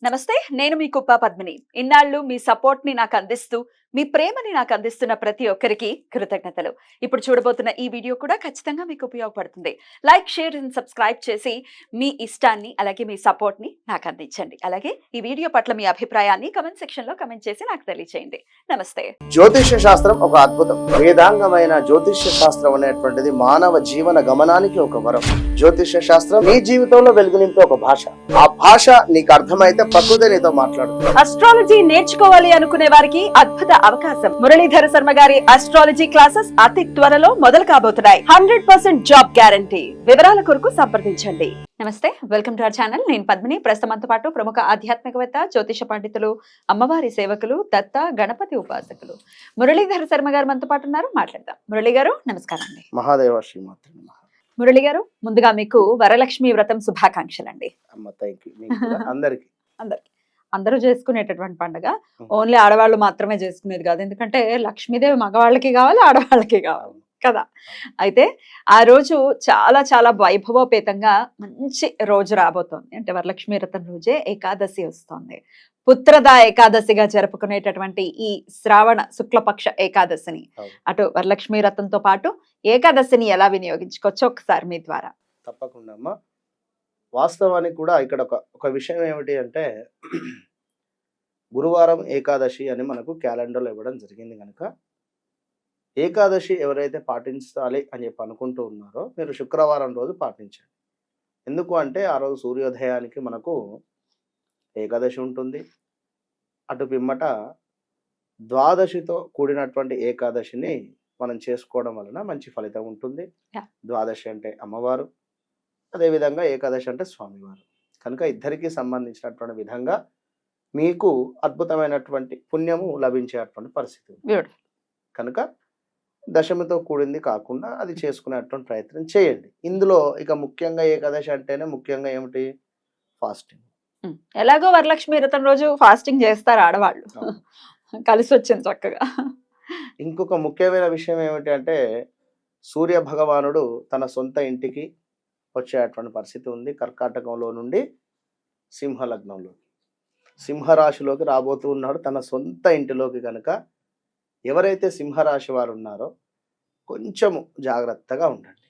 నమస్తే, నేను మీ కుప్ప పద్మిని. ఇన్నాళ్ళు మీ సపోర్ట్ ని నాకు అందిస్తూ, మీ ప్రేమని నాకు అందిస్తున్న ప్రతి ఒక్కరికి కృతజ్ఞతలు. ఇప్పుడు చూడబోతున్న ఈ వీడియో కూడా ఖచ్చితంగా మీకు ఉపయోగపడుతుంది. లైక్, షేర్ అండ్ సబ్స్క్రైబ్ చేసి మీ ఇష్టాన్ని అలాగే మీ సపోర్ట్ ని నాకు అందించండి. అలాగే ఈ వీడియో పట్ల మీ అభిప్రాయాన్ని కమెంట్ సెక్షన్ లో కమెంట్ చేసి నాకు తెలియజేయండి. నమస్తే. జ్యోతిష్య శాస్త్రం ఒక అద్భుతం. వేదాంగమైన జ్యోతిష్య శాస్త్రం అనేటువంటిది మానవ జీవన గమనానికి ఒక వరం. జ్యోతిష్య శాస్త్రం నీ జీవితంలో వెలుగు నింపే ఒక భాష. ఆ భాష నీకు అర్థమైతే ప్రకృతి నీతో మాట్లాడుతుంది. అస్ట్రాలజీ నేర్చుకోవాలి అనుకునే వారికి అద్భుత అవకాశం. మురళీధర శర్మ గారి అస్ట్రాలజీ క్లాసెస్ అతి త్వరలో మొదలు కాబోతున్నాయి. 100% జాబ్ గ్యారంటీ. వివరాల కొరకు సంప్రదించండి. నమస్తే, వెల్కమ్ టు అవర్ ఛానల్. నేను పద్మిని. ప్రస్తుతంతో పాటు ప్రముఖ ఆధ్యాత్మికవేత్త, జ్యోతిష పండితులు, అమ్మవారి సేవకులు, దత్త గణపతి ఉపాసకులు మురళీధర శర్మ గారు మనతో పాటు ఉన్నారు. మాట్లాడదాం. మురళి గారు నమస్కారం అండి. మహాదేవ శ్రీమాత్రి. మురళి గారు, ముందుగా మీకు వరలక్ష్మి వ్రతం శుభాకాంక్షలు అండి. అందరికి అందరూ చేసుకునేటటువంటి పండుగ. ఓన్లీ ఆడవాళ్ళు మాత్రమే చేసుకునేది కాదు. ఎందుకంటే లక్ష్మీదేవి మగవాళ్ళకి కావాలి, ఆడవాళ్ళకి కావాలి కదా. అయితే ఆ రోజు చాలా చాలా వైభవోపేతంగా మంచి రోజు రాబోతోంది. అంటే వరలక్ష్మి వ్రతం రోజే ఏకాదశి వస్తోంది. పుత్రద ఏకాదశిగా జరుపుకునేటటువంటి ఈ శ్రావణ శుక్లపక్ష ఏకాదశిని, అటు వరలక్ష్మి వ్రతంతో పాటు ఏకాదశిని ఎలా వినియోగించుకోవచ్చు ఒకసారి మీ ద్వారా. తప్పకుండా అమ్మా. వాస్తవానికి కూడా ఇక్కడ ఒక విషయం ఏమిటి అంటే, గురువారం ఏకాదశి అని మనకు క్యాలెండర్లో ఇవ్వడం జరిగింది కనుక ఏకాదశి ఎవరైతే పాటించాలి అని చెప్పి అనుకుంటూ ఉన్నారో మీరు శుక్రవారం రోజు పాటించండి. ఎందుకు అంటే ఆ రోజు సూర్యోదయానికి మనకు ఏకాదశి ఉంటుంది. అటు పిమ్మట ద్వాదశితో కూడినటువంటి ఏకాదశిని మనం చేసుకోవడం వలన మంచి ఫలితం ఉంటుంది. ద్వాదశి అంటే అమ్మవారు, అదేవిధంగా ఏకాదశి అంటే స్వామివారు కనుక ఇద్దరికి సంబంధించినటువంటి విధంగా మీకు అద్భుతమైనటువంటి పుణ్యము లభించేటువంటి పరిస్థితి కనుక దశమితో కూడింది కాకుండా అది చేసుకునేటువంటి ప్రయత్నం చేయండి. ఇందులో ఇక ముఖ్యంగా ఏకాదశి అంటేనే ముఖ్యంగా ఏమిటి? ఫాస్టింగ్. ఎలాగో వరలక్ష్మి వ్రతం రోజు ఫాస్టింగ్ చేస్తారు ఆడవాళ్ళు. కలిసి వచ్చింది చక్కగా. ఇంకొక ముఖ్యమైన విషయం ఏమిటి అంటే, సూర్య భగవానుడు తన సొంత ఇంటికి వచ్చేటువంటి పరిస్థితి ఉంది. కర్కాటకంలో నుండి సింహలగ్నంలోకి, సింహరాశిలోకి రాబోతూ ఉన్నాడు తన సొంత ఇంటిలోకి. కనుక ఎవరైతే సింహరాశి వారు ఉన్నారో కొంచెము జాగ్రత్తగా ఉండండి.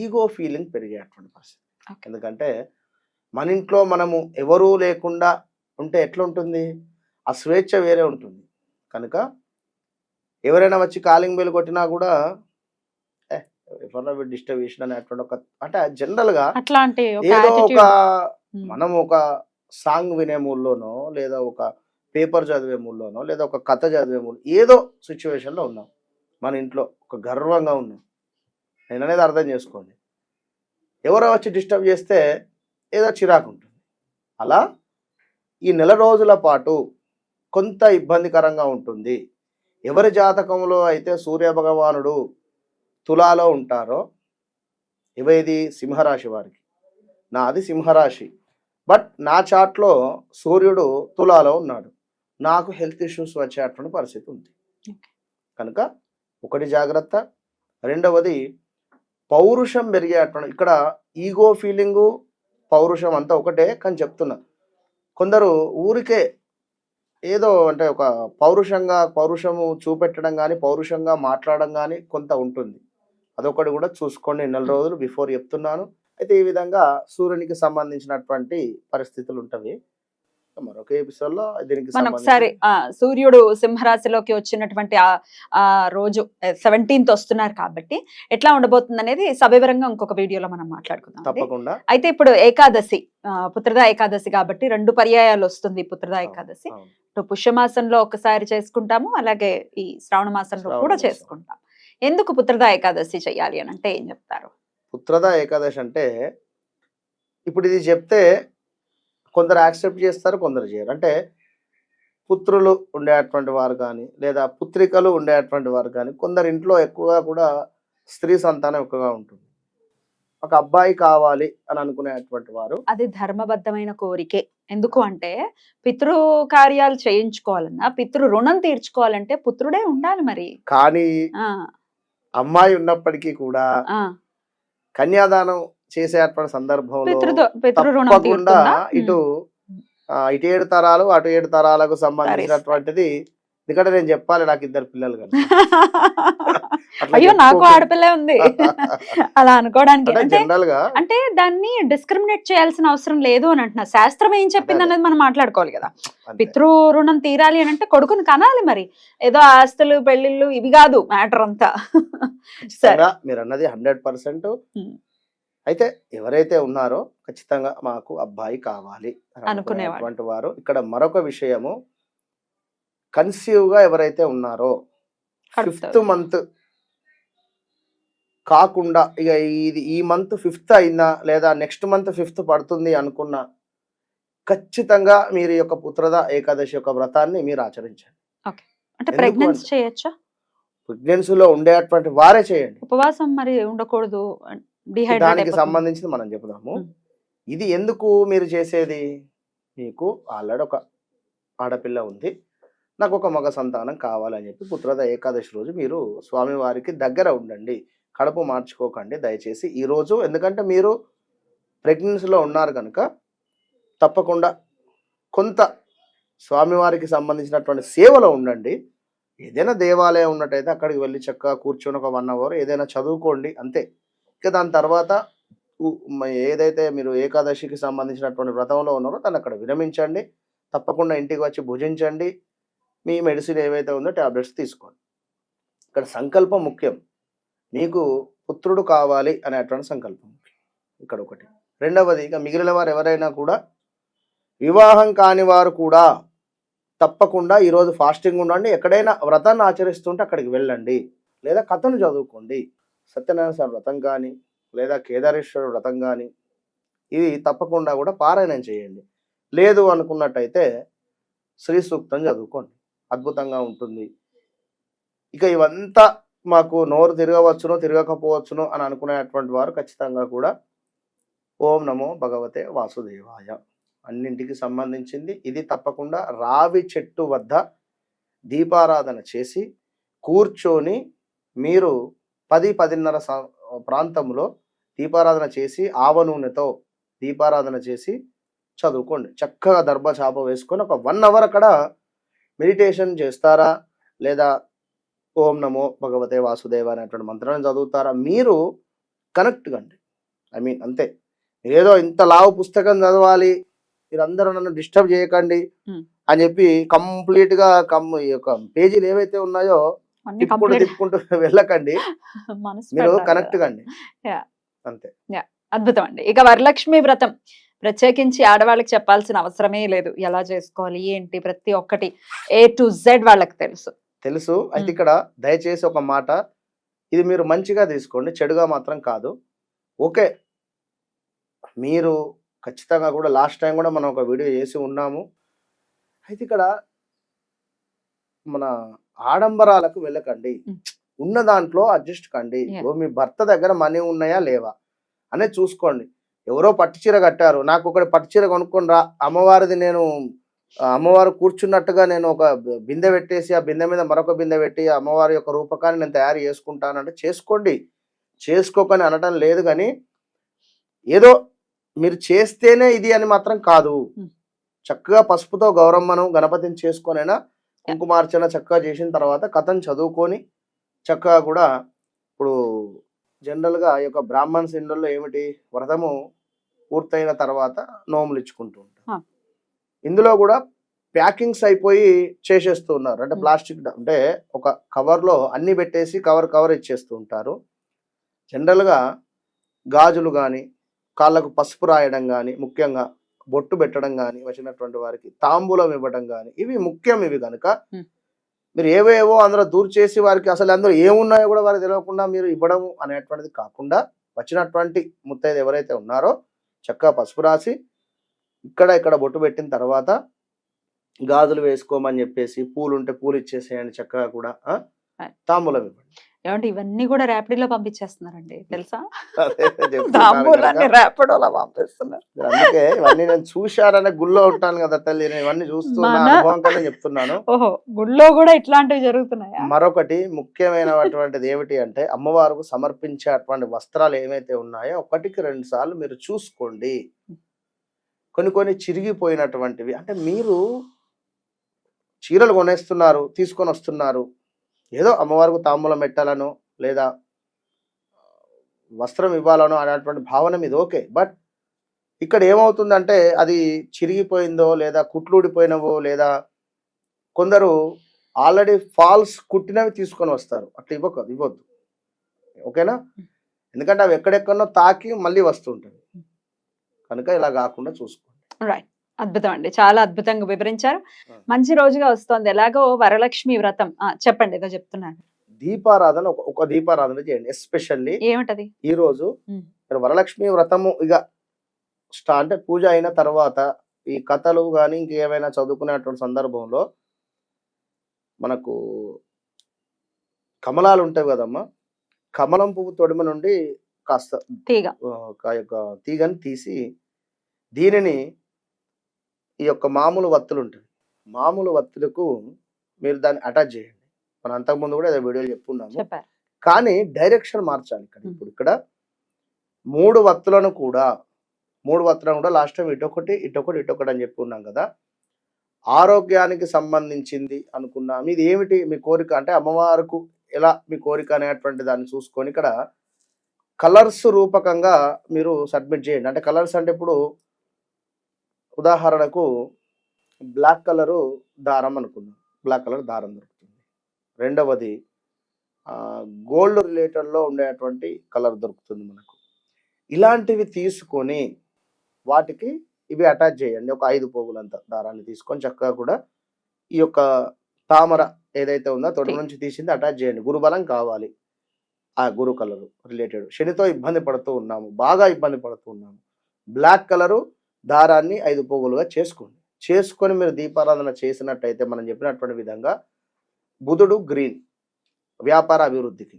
ఈగో ఫీలింగ్ పెరిగేటువంటి పరిస్థితి. ఎందుకంటే మన ఇంట్లో మనము ఎవరూ లేకుండా ఉంటే ఎట్లుంటుంది? ఆ స్వేచ్ఛ వేరే ఉంటుంది. కనుక ఎవరైనా వచ్చి కాలింగ్ బెల్ కొట్టినా కూడా డిస్టర్బ్ అనేటువంటి ఒక, అంటే జనరల్ గా ఏదో ఒక మనం ఒక సాంగ్ వినే మూల్లోనో, లేదా ఒక పేపర్ చదివే మూల్లోనో, లేదా ఒక కథ చదివే మూల ఏదో సిచ్యువేషన్లో ఉన్నాం. మన ఇంట్లో ఒక గర్వంగా ఉన్నాం నేను అనేది అర్థం చేసుకోండి. ఎవరో వచ్చి డిస్టర్బ్ చేస్తే ఏదో చిరాకు ఉంటుంది. అలా ఈ నెల రోజుల పాటు కొంత ఇబ్బందికరంగా ఉంటుంది. ఎవరి జాతకంలో అయితే సూర్య భగవానుడు తులాలో ఉంటారో, ఇవేది సింహరాశి వారికి. నాది సింహరాశి, బట్ నా చాట్లో సూర్యుడు తులాలో ఉన్నాడు. నాకు హెల్త్ ఇష్యూస్ వచ్చేటువంటి పరిస్థితి ఉంది. కనుక ఒకటి జాగ్రత్త. రెండవది పౌరుషం పెరిగేటువంటి, ఇక్కడ ఈగో ఫీలింగు పౌరుషం అంతా ఒకటే. కానీ చెప్తున్నా, కొందరు ఊరికే ఏదో అంటే ఒక పౌరుషము చూపెట్టడం కానీ, పౌరుషంగా మాట్లాడడం కానీ కొంత ఉంటుంది. అదొకటి కూడా చూసుకోండి. నెల రోజులు బిఫోర్ చెప్తున్నాను. అయితే ఈ విధంగా సూర్యునికి సంబంధించినటువంటి పరిస్థితులు ఉంటవి. మరొక ఎపిసోడ్ లో దీనికి ఒకసారి సూర్యుడు సింహరాశిలోకి వచ్చినటువంటి ఆ రోజు 17th వస్తున్నారు కాబట్టి ఎట్లా ఉండబోతుంది అనేది సవివరంగా ఇంకొక వీడియోలో మనం మాట్లాడుకుందాం. తప్పకుండా. అయితే ఇప్పుడు ఏకాదశి, పుత్రద ఏకాదశి కాబట్టి 2 పర్యాయాలు వస్తుంది పుత్రద ఏకాదశి. పుష్యమాసంలో ఒకసారి చేసుకుంటాము, అలాగే ఈ శ్రావణ మాసంలో కూడా చేసుకుంటాం. ఎందుకు పుత్రద ఏకాదశి చెయ్యాలి అని అంటే ఏం చెప్తారు? పుత్రద ఏకాదశి అంటే, ఇప్పుడు ఇది చెప్తే కొందరు యాక్సెప్ట్ చేస్తారు, కొందరు చేయరు. అంటే పుత్రులు ఉండేటువంటి వారు కానీ, లేదా పుత్రికలు ఉండేటువంటి వారు కానీ, కొందరు ఇంట్లో ఎక్కువగా కూడా స్త్రీ సంతానం ఎక్కువగా ఉంటుంది. ఒక అబ్బాయి కావాలి అని అనుకునేటువంటి వారు, అది ధర్మబద్ధమైన కోరికే. ఎందుకు అంటే పితృ కార్యాలు చేయించుకోవాలన్నా, పితృ రుణం తీర్చుకోవాలంటే పుత్రుడే ఉండాలి. మరి కానీ అమ్మాయి ఉన్నప్పటికీ కూడా కన్యాదానం చేసేటువంటి సందర్భంలో తప్పకుండా ఇటు ఇటు 7 తరాలు అటు 7 తరాలకు సంబంధించినటువంటిది. ఎందుకంటే నేను చెప్పాలి, నాకు 2 పిల్లలు కదా. అయ్యో నాకు ఆడపిల్లే ఉంది అలా అనుకోవడానికి. అంటే అంటే జనరల్ గా అంటే దాన్ని డిస్క్రిమినేట్ చేయాల్సిన అవసరం లేదు అని అంటున్నా. శాస్త్రం ఏం చెప్పింది అనేది మనం మాట్లాడుకోవాలి కదా. పితృ రుణం తీరాలి అని అంటే కొడుకుని కనాలి. మరి ఏదో ఆస్తులు పెళ్లిళ్ళు ఇవి కాదు మ్యాటర్ అంతా. సరే మీరు అన్నది 100%. అయితే ఎవరైతే ఉన్నారో ఖచ్చితంగా మాకు అబ్బాయి కావాలి అనుకునేటువంటి వారు. ఇక్కడ మరొక విషయము, కన్సీవ్ గా ఎవరైతే ఉన్నారో 5th మంత్ కాకుండా ఇక ఈ మంత్ 5th అయినా లేదా నెక్స్ట్ మంత్ 5th పడుతుంది అనుకున్నా ఖచ్చితంగా మీరు యొక్క పుత్రద ఏకాదశి యొక్క వ్రతాన్ని మీరు ఆచరించండి. అంటే ప్రెగ్నెన్సీ చేయొచ్చా? ప్రెగ్నెన్సీలో ఉండేటువంటి వారే చేయండి. ఉపవాసం మరి ఉండకూడదు. దానికి సంబంధించి మనం చెప్దాము. ఇది ఎందుకు మీరు చేసేది, మీకు ఆల్రెడీ ఒక ఆడపిల్ల ఉంది, నాకు ఒక మగ సంతానం కావాలని చెప్పి పుత్రద ఏకాదశి రోజు మీరు స్వామివారికి దగ్గర ఉండండి. కడుపు మార్చుకోకండి దయచేసి ఈ రోజు. ఎందుకంటే మీరు ప్రెగ్నెన్సీలో ఉన్నారు కనుక తప్పకుండా కొంత స్వామివారికి సంబంధించినటువంటి సేవలో ఉండండి. ఏదైనా దేవాలయం ఉన్నట్టయితే అక్కడికి వెళ్ళి చక్కగా కూర్చొని ఒక 1 అవర్ ఏదైనా చదువుకోండి అంతే. ఇక దాని తర్వాత ఏదైతే మీరు ఏకాదశికి సంబంధించినటువంటి వ్రతంలో ఉన్నారో దాన్ని అక్కడ విరమించండి. తప్పకుండా ఇంటికి వచ్చి భుజించండి. మీ మెడిసిన్ ఏవైతే ఉందో టాబ్లెట్స్ తీసుకోండి. ఇక్కడ సంకల్పం ముఖ్యం. మీకు పుత్రుడు కావాలి అనేటువంటి సంకల్పం ఇక్కడ ఒకటి. రెండవది, ఇక మిగిలిన వారు ఎవరైనా కూడా వివాహం కాని వారు కూడా తప్పకుండా ఈరోజు ఫాస్టింగ్ ఉండండి. ఎక్కడైనా వ్రతాన్ని ఆచరిస్తుంటే అక్కడికి వెళ్ళండి, లేదా కథను చదువుకోండి. సత్యనారాయణ స్వామి వ్రతం కానీ లేదా కేదారేశ్వర వ్రతం కానీ ఇవి తప్పకుండా కూడా పారాయణం చేయండి. లేదు అనుకున్నట్టయితే శ్రీ సూక్తం చదువుకోండి, అద్భుతంగా ఉంటుంది. ఇక ఇవంతా మాకు నోరు తిరగవచ్చును తిరగకపోవచ్చును అని అనుకునేటువంటి వారు ఖచ్చితంగా కూడా ఓం నమో భగవతే వాసుదేవాయ అన్నింటికి సంబంధించింది ఇది. తప్పకుండా రావి చెట్టు వద్ద దీపారాధన చేసి కూర్చొని మీరు 10-10:30 ప్రాంతంలో దీపారాధన చేసి ఆవ నూనెతో దీపారాధన చేసి చదువుకోండి. చక్కగా దర్భచాప వేసుకొని ఒక 1 అవర్ అక్కడ మెడిటేషన్ చేస్తారా, లేదా ఓం నమో భగవతే వాసుదేవ అనేటువంటి మంత్రాన్ని చదువుతారా, మీరు కనెక్ట్ కండి. అంతే. ఏదో ఇంత లావు పుస్తకం చదవాలి, మీరందరూ నన్ను డిస్టర్బ్ చేయకండి అని చెప్పి కంప్లీట్ గా ఈ యొక్క పేజీలు ఏవైతే ఉన్నాయో తిప్పుకుంటూ వెళ్ళకండి. మీరు కనెక్ట్ కండి అంతే. అద్భుతం అండి. ఇక వరలక్ష్మి వ్రతం ప్రత్యేకించి ఆడవాళ్ళకి చెప్పాల్సిన అవసరమే లేదు. ఎలా చేసుకోవాలి ఏంటి ప్రతి ఒక్కటి A to Z వాళ్ళకి తెలుసు. అయితే ఇక్కడ దయచేసి ఒక మాట, ఇది మీరు మంచిగా తీసుకోండి, చెడుగా మాత్రం కాదు. ఓకే, మీరు ఖచ్చితంగా కూడా లాస్ట్ టైం కూడా మనం ఒక వీడియో చేసి ఉన్నాము. అయితే ఇక్కడ మన ఆడంబరాలకు వెళ్ళకండి, ఉన్న దాంట్లో అడ్జస్ట్ కండి. మీ భర్త దగ్గర మనీ ఉన్నాయా లేవా అనేది చూసుకోండి. ఎవరో పట్టు చీర కట్టారు, నాకు ఒకటి పట్టు చీర కొనుక్కొని రా, అమ్మవారిది నేను అమ్మవారు కూర్చున్నట్టుగా నేను ఒక బిందె పెట్టేసి ఆ బిందె మీద మరొక బిందె పెట్టి అమ్మవారి యొక్క రూపకాన్ని నేను తయారు చేసుకుంటానంటే చేసుకోండి, చేసుకోకని అనటం లేదు. కానీ ఏదో మీరు చేస్తేనే ఇది అని మాత్రం కాదు. చక్కగా పసుపుతో గౌరమ్మను గణపతిని చేసుకొనైనా కుంకుమార్చన చక్కగా చేసిన తర్వాత కథను చదువుకొని చక్కగా కూడా ఇప్పుడు జనరల్గా ఈ యొక్క బ్రాహ్మణ్స్ ఇండ్లలో ఏమిటి, వ్రతము పూర్తయిన తర్వాత నోములు ఇచ్చుకుంటూ ఉంటారు. ఇందులో కూడా ప్యాకింగ్స్ అయిపోయి చేసేస్తూ ఉన్నారు. అంటే ప్లాస్టిక్, అంటే ఒక కవర్లో అన్ని పెట్టేసి కవర్ ఇచ్చేస్తూ ఉంటారు. జనరల్గా గాజులు కానీ, కాళ్ళకు పసుపు రాయడం కానీ, ముఖ్యంగా బొట్టు పెట్టడం కానీ, వచ్చినటువంటి వారికి తాంబూలం ఇవ్వడం కానీ, ఇవి ముఖ్యం. ఇవి కనుక మీరు ఏవేవో అందులో దూరు చేసి వారికి అసలు అందులో ఏమున్నాయో కూడా వారికి తెలియకుండా మీరు ఇవ్వడం అనేటువంటిది కాకుండా, వచ్చినటువంటి ముత్తైదు ఎవరైతే ఉన్నారో చక్కగా పసుపు రాసి ఇక్కడ బొట్టు పెట్టిన తర్వాత గాజులు వేసుకోమని చెప్పేసి, పూలు ఉంటే పూలు ఇచ్చేసేయండి. చక్కగా కూడా తాంబూలం ఇవ్వండి. ఏమంటే ఇవన్నీ కూడా ర్యాపిడోలో పంపించేస్తున్నారండి తెలుసా? అందుకే ఇవన్నీ నేను చూశారనే గుళ్ళో ఉంటాను కదా తల్లి, నేను ఇవన్నీ చూస్తున్నా అనుభవం కదా చెప్తున్నాను. ఓహో, గుళ్ళో కూడా ఇట్లాంటివి జరుగుతున్నాయి. మరొకటి ముఖ్యమైనటువంటిది ఏమిటి అంటే, అమ్మవారికి సమర్పించేటువంటి వస్త్రాలు ఏమైతే ఉన్నాయో 1కి 2 సార్లు మీరు చూసుకోండి. కొన్ని కొన్ని చిరిగిపోయినటువంటివి. అంటే మీరు చీరలు కొనేస్తున్నారు, తీసుకొని వస్తున్నారు, ఏదో అమ్మవారికి తాంబూలం పెట్టాలనో లేదా వస్త్రం ఇవ్వాలనో అనేటువంటి భావన మీద ఓకే. బట్ ఇక్కడ ఏమవుతుందంటే అది చిరిగిపోయిందో లేదా కుట్లుడిపోయినవో లేదా కొందరు ఆల్రెడీ ఫాల్స్ కుట్టినవి తీసుకొని వస్తారు. అట్లా ఇవ్వద్దు. ఓకేనా? ఎందుకంటే అవి ఎక్కడెక్కడనో తాకి మళ్ళీ వస్తుంటాయి. కనుక ఇలా కాకుండా చూసుకోండి. రైట్. అద్భుతం అండి. చాలా అద్భుతంగా వివరించారు. మంచి రోజుగా వస్తోంది. ఎలాగో వరలక్ష్మి వ్రతం చెప్పండి, ఏదో చెప్తున్నారు. దీపారాధన ఒక దీపారాధన చేయండి. ఎస్పెషల్లీ ఏమిటది? ఈ రోజు మీరు వరలక్ష్మి వ్రతము ఇక అంటే పూజ అయిన తర్వాత ఈ కథలు కానీ ఇంకేమైనా చదువుకునేటువంటి సందర్భంలో మనకు కమలాలు ఉంటాయి కదమ్మా, కమలం పువ్వు తొడిమ నుండి కాస్త తీగని తీసి దీనిని ఈ యొక్క మామూలు వత్తులు ఉంటాయి, మామూలు వత్తులకు మీరు దాన్ని అటాచ్ చేయండి. మనం అంతకుముందు కూడా ఏదో వీడియోలు చెప్పుకున్నాము. కానీ డైరెక్షన్ మార్చాలి. ఇప్పుడు ఇక్కడ 3 వత్తులను కూడా లాస్ట్ టైం ఇటొకటి అని చెప్పుకున్నాం కదా. ఆరోగ్యానికి సంబంధించింది అనుకున్నాం. ఇది ఏమిటి మీ కోరిక అంటే అమ్మవారికి ఎలా మీ కోరిక అనేటువంటి దాన్ని చూసుకొని ఇక్కడ కలర్స్ రూపకంగా మీరు సబ్మిట్ చేయండి. అంటే కలర్స్ అంటే ఇప్పుడు ఉదాహరణకు బ్లాక్ కలరు దారం అనుకున్నాం, బ్లాక్ కలర్ దారం దొరుకుతుంది. రెండవది గోల్డ్ రిలేటెడ్లో ఉండేటువంటి కలర్ దొరుకుతుంది మనకు. ఇలాంటివి తీసుకొని వాటికి ఇవి అటాచ్ చేయండి. ఒక 5 పోగులంత దారాన్ని తీసుకొని చక్కగా కూడా ఈ యొక్క తామర ఏదైతే ఉందో తొడి నుంచి తీసింది అటాచ్ చేయండి. గురుబలం కావాలి. ఆ గురు కలరు రిలేటెడ్ శనితో ఇబ్బంది పడుతూ ఉన్నాము, బాగా ఇబ్బంది పడుతూ ఉన్నాము. బ్లాక్ కలరు దారాన్ని 5 పోగులుగా చేసుకొని మీరు దీపారాధన చేసినట్టయితే మనం చెప్పినటువంటి విధంగా బుధుడు గ్రీన్ వ్యాపార అభివృద్ధికి,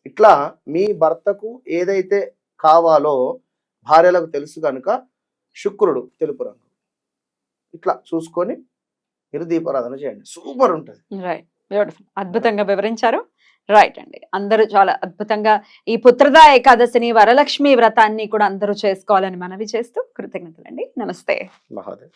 ఇట్లా మీ భర్తకు ఏదైతే కావాలో భార్యలకు తెలుసు కనుక శుక్రుడు తెలుపు రంగు, ఇట్లా చూసుకొని మీరు దీపారాధన చేయండి. సూపర్ ఉంటుంది. రైట్, బ్యూటిఫుల్, అద్భుతంగా వివరించారు. రైట్ అండి, అందరూ చాలా అద్భుతంగా ఈ పుత్రదా ఏకాదశిని వరలక్ష్మి వ్రతాన్ని కూడా అందరూ చేసుకోవాలని మనవి చేస్తూ కృతజ్ఞతలండి. నమస్తే. మహాదేవ్.